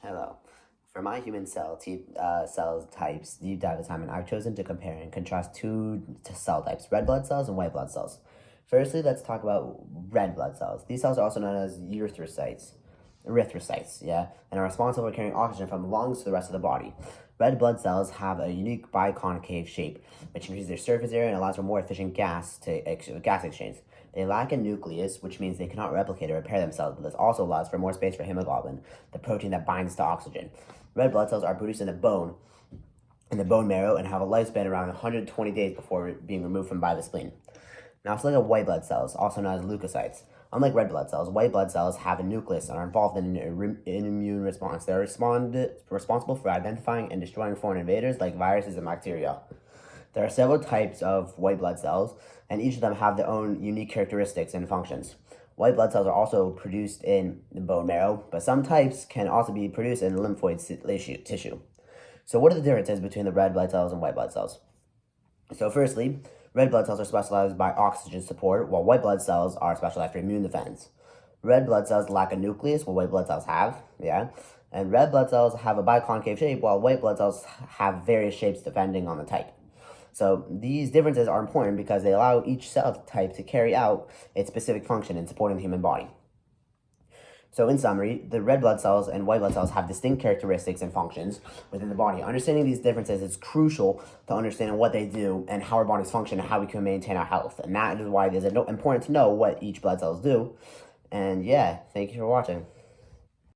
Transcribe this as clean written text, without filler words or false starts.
Hello. For my human cell types deep dive this time, and I've chosen to compare and contrast two cell types, red blood cells and white blood cells. Firstly, let's talk about red blood cells. These cells are also known as erythrocytes, yeah, and are responsible for carrying oxygen from the lungs to the rest of the body. Red blood cells have a unique biconcave shape, which increases their surface area and allows for more efficient gas exchange. They lack a nucleus, which means they cannot replicate or repair themselves, but this also allows for more space for hemoglobin, the protein that binds to oxygen. Red blood cells are produced in the bone marrow, and have a lifespan around 120 days before being removed by the spleen. Now let's look at white blood cells, also known as leukocytes. Unlike red blood cells, white blood cells have a nucleus and are involved in an immune response. They're responsible for identifying and destroying foreign invaders like viruses and bacteria. There are several types of white blood cells, and each of them have their own unique characteristics and functions. White blood cells are also produced in the bone marrow, but some types can also be produced in lymphoid tissue. So what are the differences between the red blood cells and white blood cells? So firstly, red blood cells are specialized by oxygen support, while white blood cells are specialized for immune defense. Red blood cells lack a nucleus, while white blood cells have, and red blood cells have a biconcave shape, while white blood cells have various shapes depending on the type. So these differences are important because they allow each cell type to carry out its specific function in supporting the human body. So in summary, the red blood cells and white blood cells have distinct characteristics and functions within the body. Understanding these differences is crucial to understanding what they do and how our bodies function and how we can maintain our health. And that is why it is important to know what each blood cells do. And yeah, thank you for watching.